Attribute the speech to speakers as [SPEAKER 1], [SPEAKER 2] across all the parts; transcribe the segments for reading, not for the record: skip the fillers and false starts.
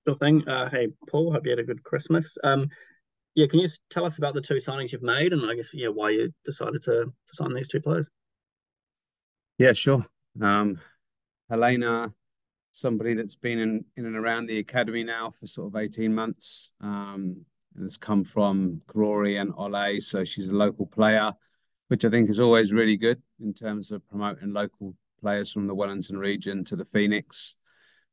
[SPEAKER 1] Sure thing. Hey, Paul, hope you had a good Christmas. Yeah, can you tell us about the two signings you've made and I guess, yeah, why you decided to sign these two players?
[SPEAKER 2] Yeah, sure. Um, Helena, somebody that's been in and around the academy now for sort of 18 months, and has come from Glory and Ole, so she's a local player, which I think is always really good in terms of promoting local players from the Wellington region to the Phoenix.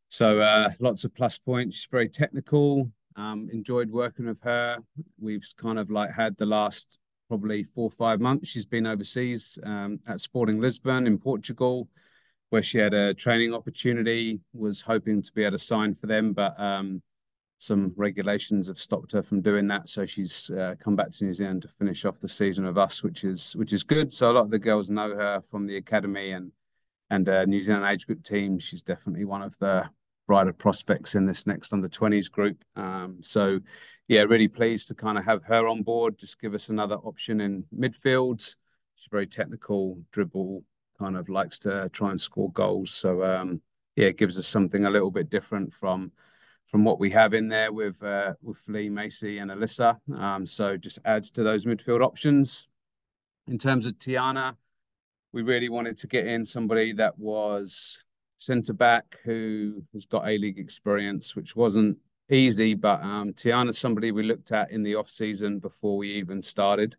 [SPEAKER 2] So lots of plus points. She's very technical. Enjoyed working with her. We've kind of like had the last probably 4 or 5 months. She's been overseas at Sporting Lisbon in Portugal, where she had a training opportunity. Was hoping to be able to sign for them, but some regulations have stopped her from doing that. So she's come back to New Zealand to finish off the season with us, which is good. So a lot of the girls know her from the academy and New Zealand age group team. She's definitely one of the brighter prospects in this next under 20s group. So, yeah, really pleased to kind of have her on board. Just give us another option in midfield. She's very technical, dribble, kind of likes to try and score goals. So, yeah, it gives us something a little bit different from what we have in there with Flea, Macy, and Alyssa. So just adds to those midfield options. In terms of Tiana, we really wanted to get in somebody that was centre back who has got A-League experience, which wasn't easy. But Tiana's somebody we looked at in the off season before we even started.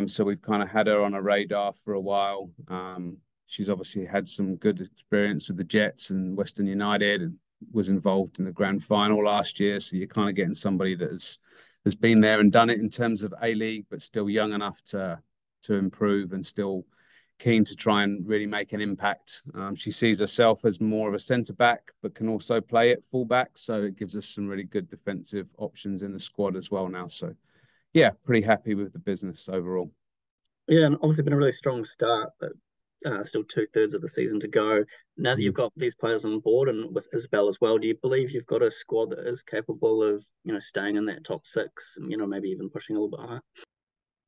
[SPEAKER 2] So we've kind of had her on a radar for a while. She's obviously had some good experience with the Jets and Western United, and was involved in the grand final last year. So you're kind of getting somebody that has been there and done it in terms of A-League, but still young enough to improve and still keen to try and really make an impact. She sees herself as more of a centre back, but can also play at full back. So it gives us some really good defensive options in the squad as well now. So yeah, pretty happy with the business overall.
[SPEAKER 1] Yeah, and obviously been a really strong start, but still two-thirds of the season to go. Now that you've got these players on board and with Isabel as well, do you believe you've got a squad that is capable of, staying in that top six, and, maybe even pushing a little bit higher?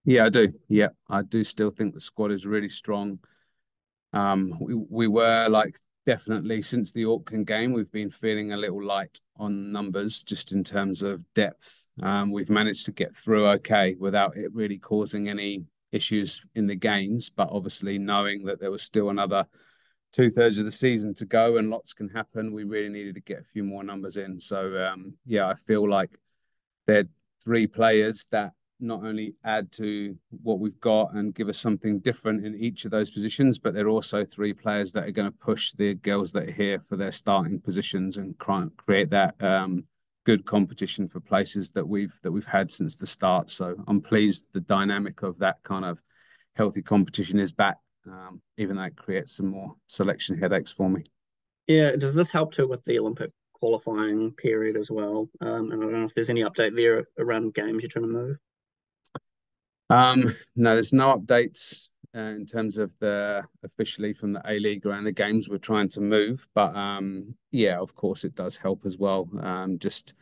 [SPEAKER 2] Yeah, I do. Yeah, I do still think the squad is really strong. We were like definitely since the Auckland game, we've been feeling a little light on numbers just in terms of depth. We've managed to get through okay without it really causing any issues in the games, but obviously knowing that there was still another two-thirds of the season to go and lots can happen, we really needed to get a few more numbers in. So yeah, I feel like they're three players that not only add to what we've got and give us something different in each of those positions, but they're also three players that are going to push the girls that are here for their starting positions and create that good competition for places that we've had since the start. So I'm pleased the dynamic of that kind of healthy competition is back, even though it creates some more selection headaches for me.
[SPEAKER 1] Yeah, does this help too with the Olympic qualifying period as well? And I don't know if there's any update there around games you're trying to move.
[SPEAKER 2] No, there's no updates in terms of the officially from the A-League around the games we're trying to move, but yeah, of course it does help as well. Just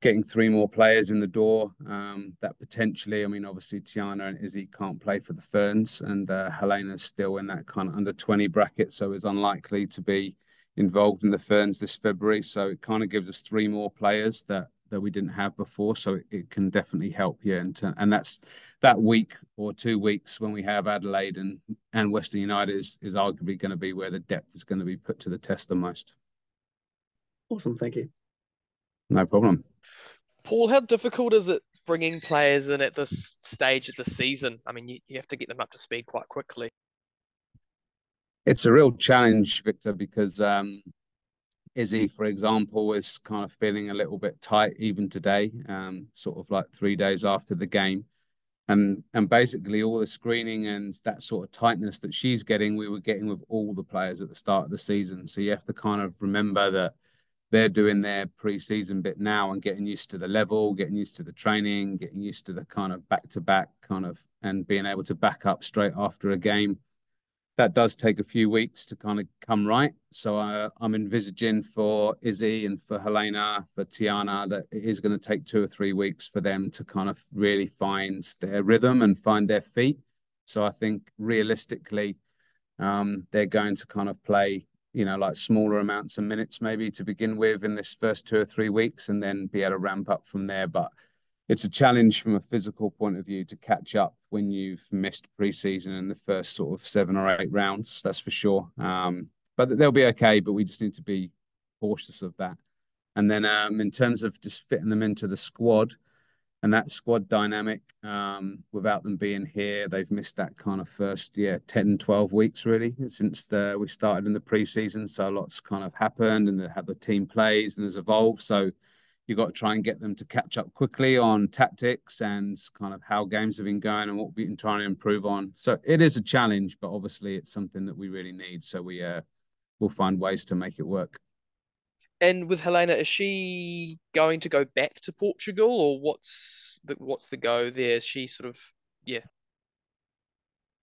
[SPEAKER 2] getting three more players in the door that potentially, I mean, obviously Tiana and Izzy can't play for the Ferns, and Helena's still in that kind of under 20 bracket, so is unlikely to be involved in the Ferns this February. So it kind of gives us three more players that we didn't have before. So it can definitely help, yeah. And that's that week or 2 weeks when we have Adelaide and Western United is arguably going to be where the depth is going to be put to the test the most.
[SPEAKER 1] Awesome, thank you.
[SPEAKER 2] No problem.
[SPEAKER 3] Paul, how difficult is it bringing players in at this stage of the season? I mean, you have to get them up to speed quite quickly.
[SPEAKER 2] It's a real challenge, Victor, because Izzy, for example, is kind of feeling a little bit tight even today, sort of like 3 days after the game. And basically all the screening and that sort of tightness that she's getting, we were getting with all the players at the start of the season. So you have to kind of remember that they're doing their pre-season bit now and getting used to the level, getting used to the training, getting used to the kind of back-to-back kind of and being able to back up straight after a game. That does take a few weeks to kind of come right. So I'm envisaging for Izzy and for Helena, for Tiana, that it is going to take 2 or 3 weeks for them to kind of really find their rhythm and find their feet. So I think realistically, they're going to kind of play like smaller amounts of minutes maybe to begin with in this first 2 or 3 weeks, and then be able to ramp up from there. But it's a challenge from a physical point of view to catch up when you've missed preseason in the first sort of 7 or 8 rounds. That's for sure. But they'll be okay. But we just need to be cautious of that. And then in terms of just fitting them into the squad and that squad dynamic, without them being here, they've missed that kind of first 10, 12 weeks really since we started in the preseason. So lots kind of happened, and how the team plays and has evolved. So you've got to try and get them to catch up quickly on tactics and kind of how games have been going and what we've been trying to improve on. So it is a challenge, but obviously it's something that we really need. So we'll find ways to make it work.
[SPEAKER 3] And with Helena, is she going to go back to Portugal, or what's the go there? Is she sort of, yeah.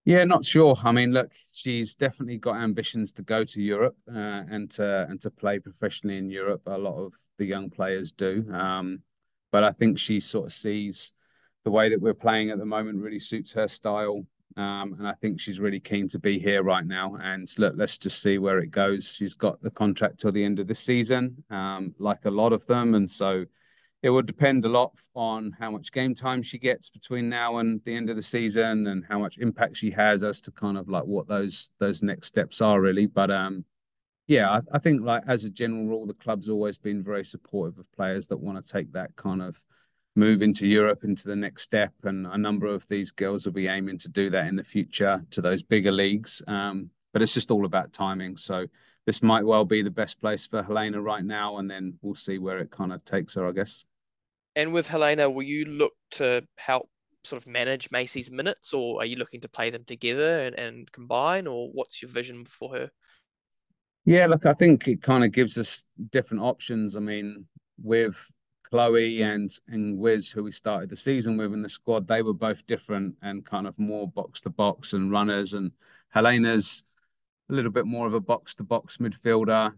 [SPEAKER 2] Yeah, not sure. I mean, look, she's definitely got ambitions to go to Europe and to play professionally in Europe. A lot of the young players do, but I think she sort of sees the way that we're playing at the moment really suits her style, and I think she's really keen to be here right now. And look, let's just see where it goes. She's got the contract till the end of this season, like a lot of them, and so it will depend a lot on how much game time she gets between now and the end of the season, and how much impact she has as to kind of like what those next steps are really. But yeah, I think like as a general rule, the club's always been very supportive of players that want to take that kind of move into Europe, into the next step. And a number of these girls will be aiming to do that in the future to those bigger leagues. But it's just all about timing. So this might well be the best place for Helena right now, and then we'll see where it kind of takes her, I guess.
[SPEAKER 3] And with Helena, will you look to help sort of manage Macy's minutes, or are you looking to play them together and combine, or what's your vision for her?
[SPEAKER 2] Yeah, look, I think it kind of gives us different options. I mean, with Chloe and Wiz, who we started the season with in the squad, they were both different and kind of more box to box and runners. And Helena's a little bit more of a box to box midfielder.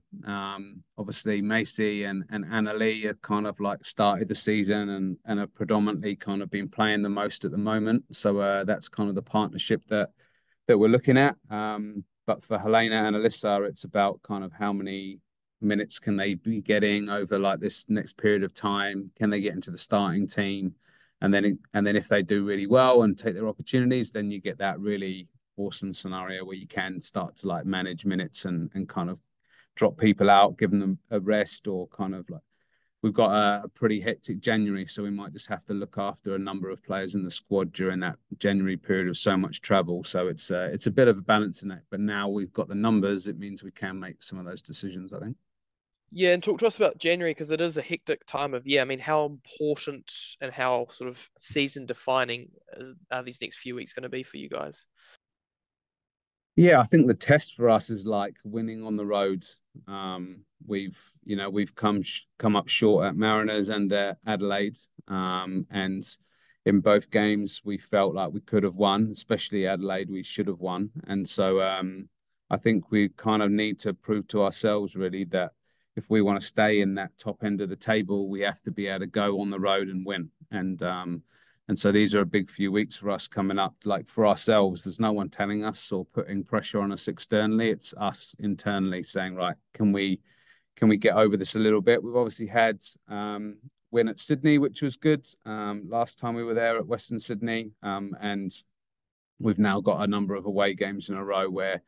[SPEAKER 2] Obviously, Macy and ALeague are kind of like started the season and are predominantly kind of been playing the most at the moment. So that's kind of the partnership that we're looking at. But for Helena and Alyssa, it's about kind of how many minutes can they be getting over like this next period of time? Can they get into the starting team? And then if they do really well and take their opportunities, then you get that really awesome scenario where you can start to like manage minutes and kind of drop people out, giving them a rest, or kind of like we've got a pretty hectic January, so we might just have to look after a number of players in the squad during that January period of so much travel. So it's a bit of a balancing act. But now we've got the numbers, it means we can make some of those decisions, I think.
[SPEAKER 3] Yeah, and talk to us about January, because it is a hectic time of year. I mean, how important and how sort of season defining are these next few weeks going to be for you guys?
[SPEAKER 2] Yeah, I think the test for us is like winning on the road. We've come up short at Mariners and Adelaide, and in both games we felt like we could have won, especially Adelaide. We should have won, and so I think we kind of need to prove to ourselves really that if we want to stay in that top end of the table, we have to be able to go on the road and win. And so these are a big few weeks for us coming up. Like for ourselves, there's no one telling us or putting pressure on us externally. It's us internally saying, right, can we get over this a little bit? We've obviously had win at Sydney, which was good. Last time we were there at Western Sydney, and we've now got a number of away games in a row where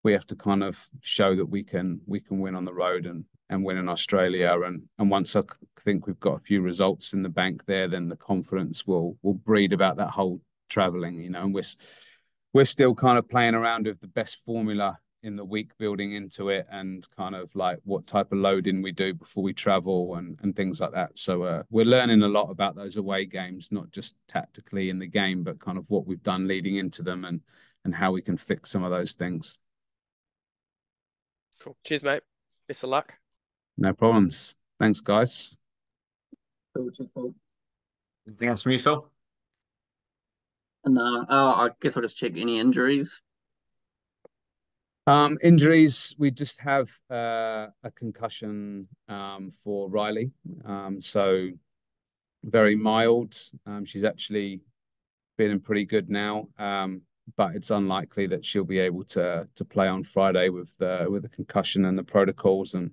[SPEAKER 2] we have to kind of show that we can win on the road and win in Australia. And once I think we've got a few results in the bank there, then the confidence will breed about that whole traveling, and we're still kind of playing around with the best formula in the week, building into it, and kind of like what type of loading we do before we travel and things like that. So we're learning a lot about those away games, not just tactically in the game, but kind of what we've done leading into them and how we can fix some of those things.
[SPEAKER 3] Cool. Cheers, mate. Best of luck.
[SPEAKER 2] No problems. Thanks, guys.
[SPEAKER 4] Anything else from you, Phil?
[SPEAKER 1] And I guess I'll just check any injuries.
[SPEAKER 2] Injuries, we just have a concussion for Riley. So very mild. She's actually feeling pretty good now. but it's unlikely that she'll be able to play on Friday with the concussion and the protocols, and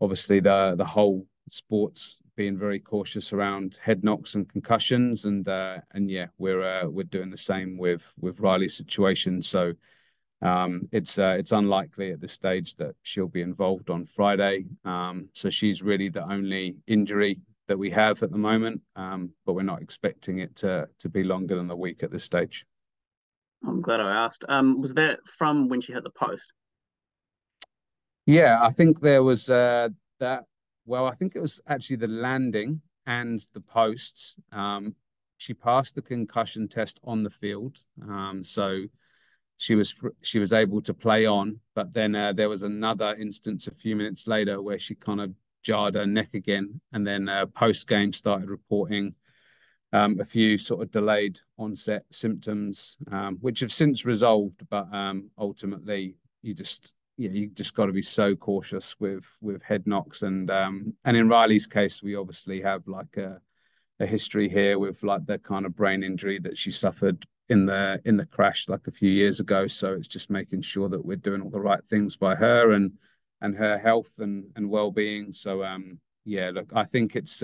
[SPEAKER 2] obviously the whole sports being very cautious around head knocks and concussions, and yeah, we're doing the same with Riley's situation. So it's unlikely at this stage that she'll be involved on Friday. So she's really the only injury that we have at the moment, but we're not expecting it to be longer than a week at this stage.
[SPEAKER 1] I'm glad I asked. Was that from when she hit the post?
[SPEAKER 2] Yeah, I think there was that. Well, I think it was actually the landing and the posts. She passed the concussion test on the field, so she was able to play on. But then there was another instance a few minutes later where she kind of jarred her neck again, and then post game started reporting a few sort of delayed onset symptoms, which have since resolved. But ultimately, you just got to be so cautious with head knocks, and in Riley's case, we obviously have like a history here with like the kind of brain injury that she suffered in the crash like a few years ago. So it's just making sure that we're doing all the right things by her and her health and well-being. So yeah, look, I think it's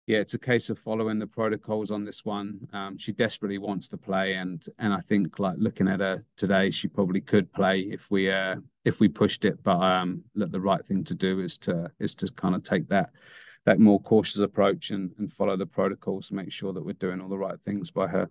[SPEAKER 2] it's a case of following the protocols on this one. She desperately wants to play, and I think like looking at her today, she probably could play if we pushed it. But look, the right thing to do is to kind of take that more cautious approach and follow the protocols to make sure that we're doing all the right things by her.